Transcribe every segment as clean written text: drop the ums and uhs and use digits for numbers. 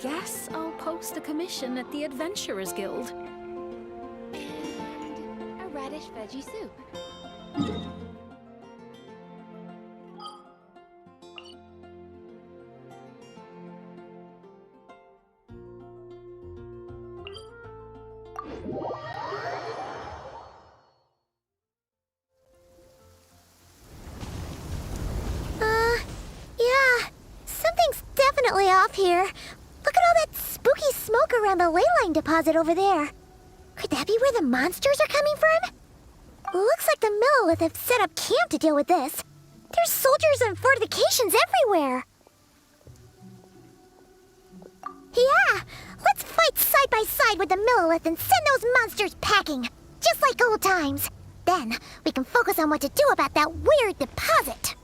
guess I'll post a commission at the Adventurers Guild. And a radish veggie soup. Yeah. Something's definitely off here. Look at all that spooky smoke around the ley line deposit over there. Could that be where the monsters are coming from? Looks like the Millilith have set up camp to deal with this. There's soldiers and fortifications everywhere. Yeah, let's fight side by side with the Millilith and send those monsters packing, just like old times. Then we can focus on what to do about that weird deposit.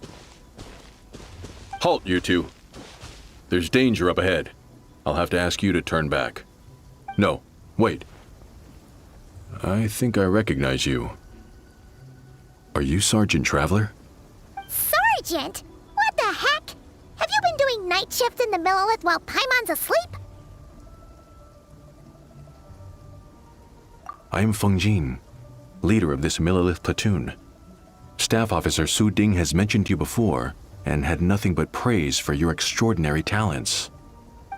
Halt, you two. There's danger up ahead. I'll have to ask you to turn back. No, wait. I think I recognize you. Are you Sergeant Traveler? Sergeant? What the heck? Have you been doing night shifts in the Millilith while Paimon's asleep? I am Feng Jin, leader of this Millilith platoon. Staff Officer Su Ding has mentioned you before and had nothing but praise for your extraordinary talents.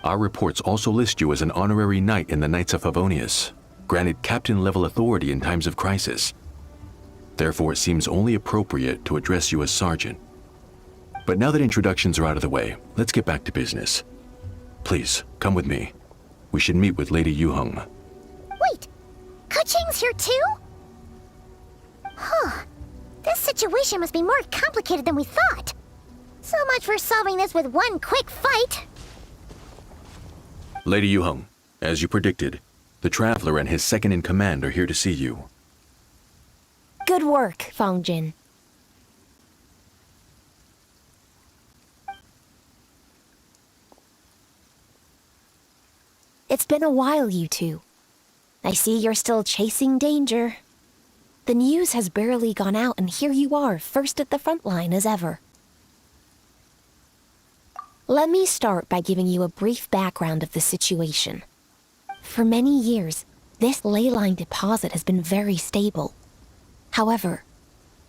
Our reports also list you as an honorary knight in the Knights of Favonius, granted captain-level authority in times of crisis. Therefore, it seems only appropriate to address you as Sergeant. But now that introductions are out of the way, let's get back to business. Please, come with me. We should meet with Lady Yuheng. Wait, Kuching's here too? Huh. This situation must be more complicated than we thought. So much for solving this with one quick fight. Lady Yuheng, as you predicted, the Traveler and his second-in-command are here to see you. Good work, Feng Jin. It's been a while, you two. I see you're still chasing danger. The news has barely gone out, and here you are, first at the front line as ever. Let me start by giving you a brief background of the situation. For many years, this ley line deposit has been very stable. However,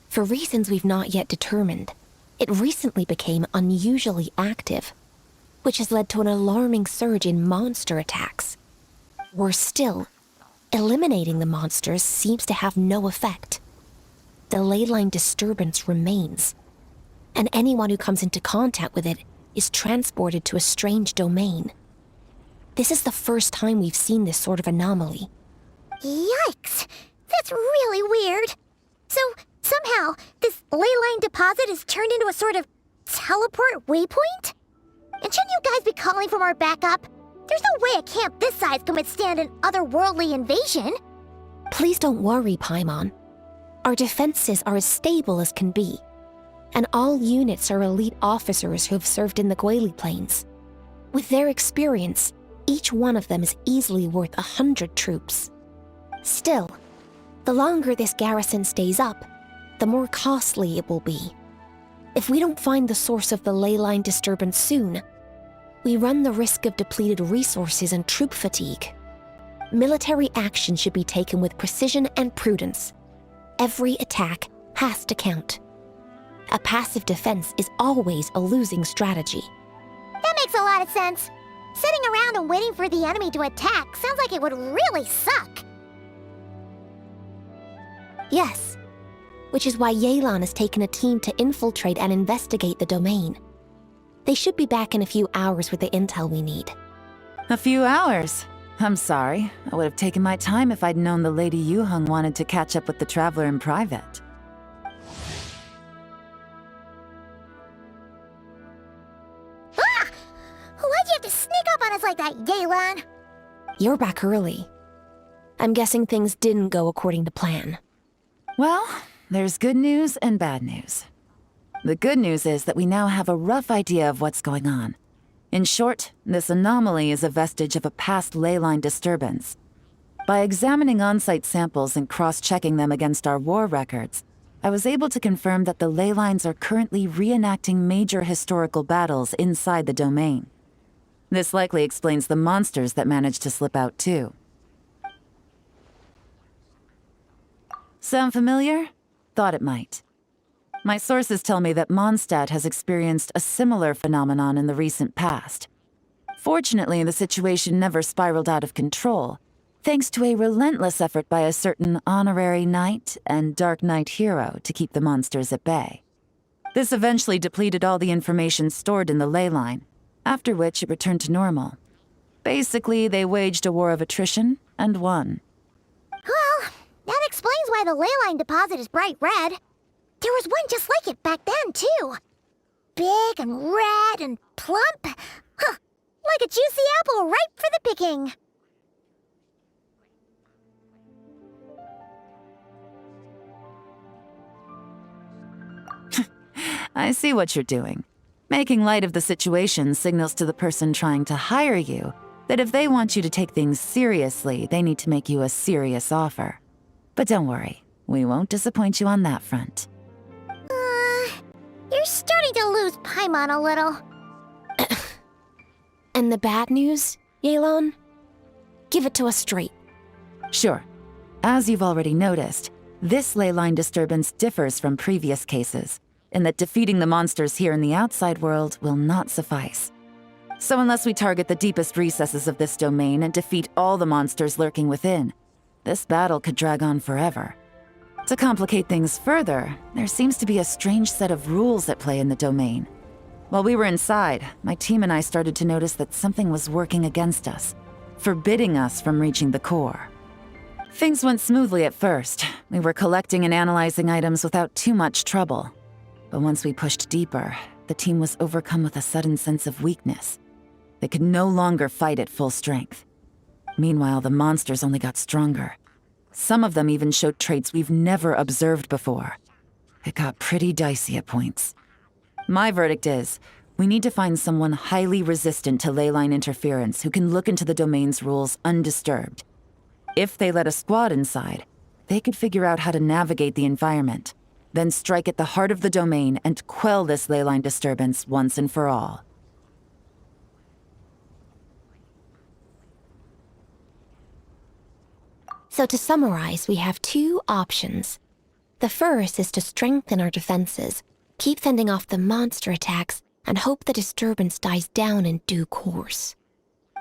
for reasons we've not yet determined, it recently became unusually active, which has led to an alarming surge in monster attacks. Worse still, eliminating the monsters seems to have no effect. The ley line disturbance remains, and anyone who comes into contact with it is transported to a strange domain. This is the first time we've seen this sort of anomaly. Yikes! That's really weird. So, somehow, this ley line deposit is turned into a sort of teleport waypoint? And shouldn't you guys be calling for more backup? There's no way a camp this size can withstand an otherworldly invasion. Please don't worry, Paimon. Our defenses are as stable as can be, and all units are elite officers who have served in the Guili Plains. With their experience, each one of them is easily worth 100 troops. Still, the longer this garrison stays up, the more costly it will be. If we don't find the source of the ley line disturbance soon, we run the risk of depleted resources and troop fatigue. Military action should be taken with precision and prudence. Every attack has to count. A passive defense is always a losing strategy. That makes a lot of sense. Sitting around and waiting for the enemy to attack sounds like it would really suck. Yes, which is why Yelan has taken a team to infiltrate and investigate the domain. They should be back in a few hours with the intel we need. A few hours? I'm sorry. I would have taken my time if I'd known the Lady Yuheng wanted to catch up with the Traveler in private. Ah! Why'd you have to sneak up on us like that, Yelan? You're back early. I'm guessing things didn't go according to plan. Well, there's good news and bad news. The good news is that we now have a rough idea of what's going on. In short, this anomaly is a vestige of a past ley line disturbance. By examining on-site samples and cross-checking them against our war records, I was able to confirm that the ley lines are currently reenacting major historical battles inside the domain. This likely explains the monsters that managed to slip out too. Sound familiar? Thought it might. My sources tell me that Mondstadt has experienced a similar phenomenon in the recent past. Fortunately, the situation never spiraled out of control, thanks to a relentless effort by a certain honorary knight and Dark Knight hero to keep the monsters at bay. This eventually depleted all the information stored in the ley line, after which it returned to normal. Basically, they waged a war of attrition and won. Well, that explains why the ley line deposit is bright red. There was one just like it back then, too. Big and red and plump. Huh, like a juicy apple ripe for the picking. I see what you're doing. Making light of the situation signals to the person trying to hire you that if they want you to take things seriously, they need to make you a serious offer. But don't worry, we won't disappoint you on that front. You're starting to lose Paimon a little. And the bad news, Yelan? Give it to us straight. Sure. As you've already noticed, this ley line disturbance differs from previous cases, in that defeating the monsters here in the outside world will not suffice. So unless we target the deepest recesses of this domain and defeat all the monsters lurking within, this battle could drag on forever. To complicate things further, there seems to be a strange set of rules at play in the domain. While we were inside, my team and I started to notice that something was working against us, forbidding us from reaching the core. Things went smoothly at first. We were collecting and analyzing items without too much trouble. But once we pushed deeper, the team was overcome with a sudden sense of weakness. They could no longer fight at full strength. Meanwhile, the monsters only got stronger. Some of them even showed traits we've never observed before. It got pretty dicey at points. My verdict is, we need to find someone highly resistant to ley line interference who can look into the domain's rules undisturbed. If they let a squad inside, they could figure out how to navigate the environment, then strike at the heart of the domain and quell this ley line disturbance once and for all. So to summarize, we have two options. The first is to strengthen our defenses, keep fending off the monster attacks, and hope the disturbance dies down in due course.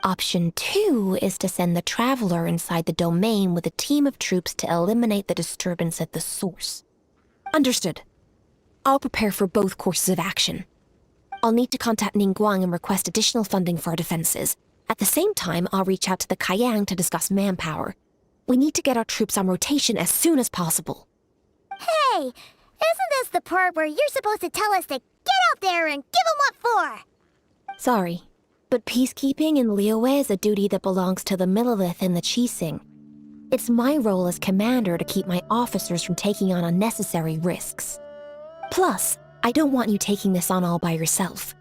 Option 2 is to send the Traveler inside the domain with a team of troops to eliminate the disturbance at the source. Understood. I'll prepare for both courses of action. I'll need to contact Ningguang and request additional funding for our defenses. At the same time, I'll reach out to the Kayang to discuss manpower. We need to get our troops on rotation as soon as possible. Hey, isn't this the part where you're supposed to tell us to get out there and give 'em what for? Sorry, but peacekeeping in Liyue is a duty that belongs to the Millelith and the Qixing. It's my role as commander to keep my officers from taking on unnecessary risks. Plus, I don't want you taking this on all by yourself,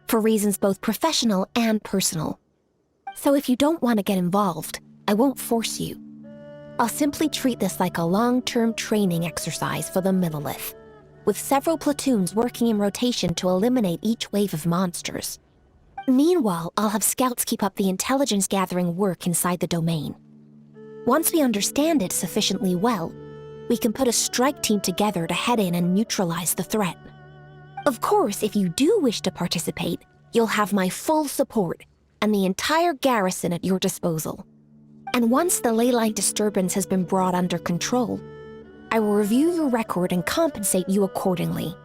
for reasons both professional and personal. So if you don't want to get involved, I won't force you. I'll simply treat this like a long-term training exercise for the Millelith, with several platoons working in rotation to eliminate each wave of monsters. Meanwhile, I'll have scouts keep up the intelligence-gathering work inside the domain. Once we understand it sufficiently well, we can put a strike team together to head in and neutralize the threat. Of course, if you do wish to participate, you'll have my full support and the entire garrison at your disposal. And once the ley line disturbance has been brought under control, I will review your record and compensate you accordingly.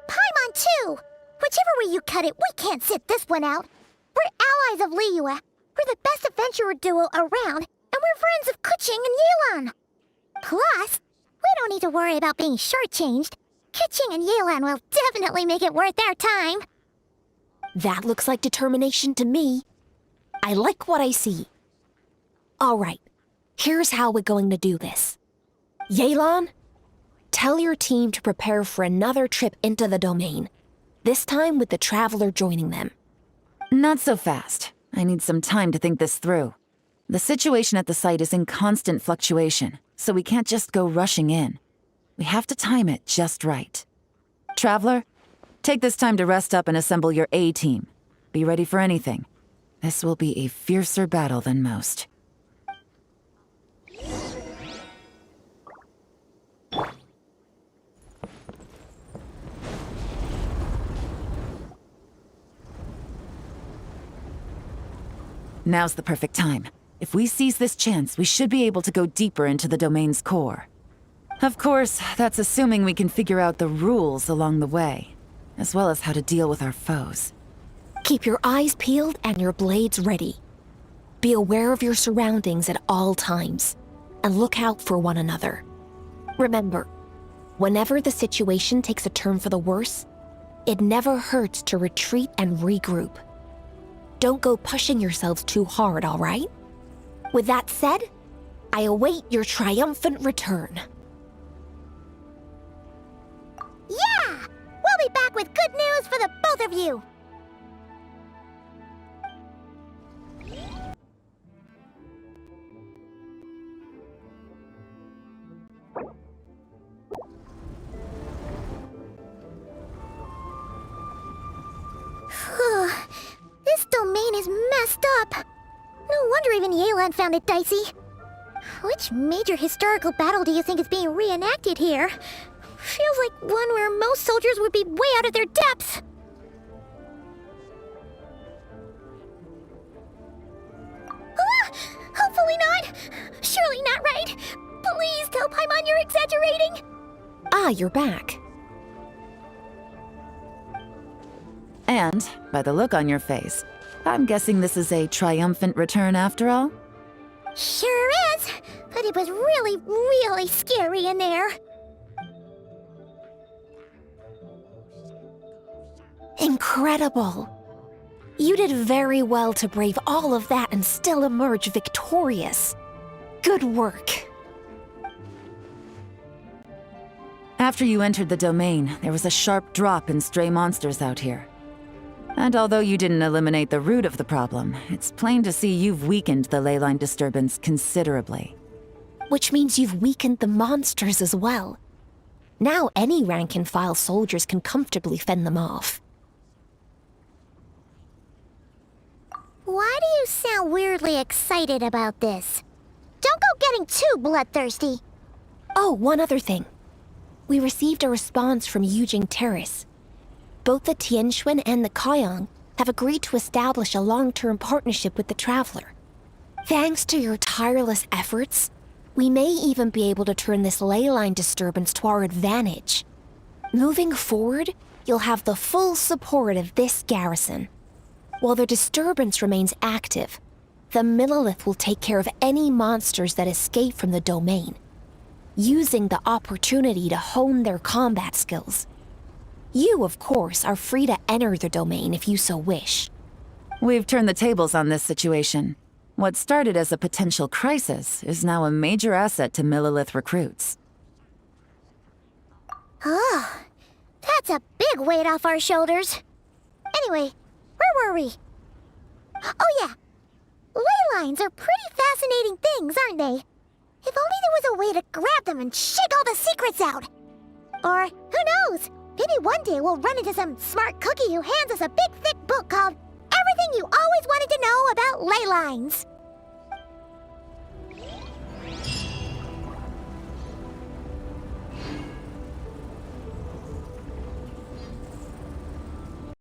Paimon too! Whichever way you cut it, we can't sit this one out. We're allies of Liyue. We're the best adventurer duo around, and we're friends of Keqing and Yelan. Plus, we don't need to worry about being shortchanged. Keqing and Yelan will definitely make it worth their time. That looks like determination to me. I like what I see. All right, here's how we're going to do this. Yelan, tell your team to prepare for another trip into the domain, this time with the Traveler joining them. Not so fast. I need some time to think this through. The situation at the site is in constant fluctuation, so we can't just go rushing in. We have to time it just right. Traveler, Take this time to rest up and assemble your A-team. Be ready for anything. This will be a fiercer battle than most. Now's the perfect time. If we seize this chance, we should be able to go deeper into the domain's core. Of course, that's assuming we can figure out the rules along the way, as well as how to deal with our foes. Keep your eyes peeled and your blades ready. Be aware of your surroundings at all times, and look out for one another. Remember, whenever the situation takes a turn for the worse, it never hurts to retreat and regroup. Don't go pushing yourselves too hard, all right? With that said, I await your triumphant return. Yeah! We'll be back with good news for the both of you! This domain is messed up. No wonder even Yelan found it dicey. Which major historical battle do you think is being reenacted here? Feels like one where most soldiers would be way out of their depths. Hopefully not. Surely not right. Please tell Paimon you're exaggerating. Ah, you're back. And, by the look on your face, I'm guessing this is a triumphant return after all? Sure is, but it was really, really scary in there. Incredible. You did very well to brave all of that and still emerge victorious. Good work. After you entered the domain, there was a sharp drop in stray monsters out here. And although you didn't eliminate the root of the problem, it's plain to see you've weakened the ley line disturbance considerably. Which means you've weakened the monsters as well. Now any rank-and-file soldiers can comfortably fend them off. Why do you sound weirdly excited about this? Don't go getting too bloodthirsty. Oh, one other thing. We received a response from Yujing Terrace. Both the Tianxuan and the Kaiyang have agreed to establish a long-term partnership with the Traveler. Thanks to your tireless efforts, we may even be able to turn this ley line disturbance to our advantage. Moving forward, you'll have the full support of this garrison. While the disturbance remains active, the Millelith will take care of any monsters that escape from the domain, using the opportunity to hone their combat skills. You, of course, are free to enter the domain if you so wish. We've turned the tables on this situation. What started as a potential crisis is now a major asset to Millelith recruits. Oh, that's a big weight off our shoulders. Anyway, where were we? Oh yeah, ley lines are pretty fascinating things, aren't they? If only there was a way to grab them and shake all the secrets out. Or, who knows? Maybe one day we'll run into some smart cookie who hands us a big thick book called Everything You Always Wanted to Know About Ley Lines.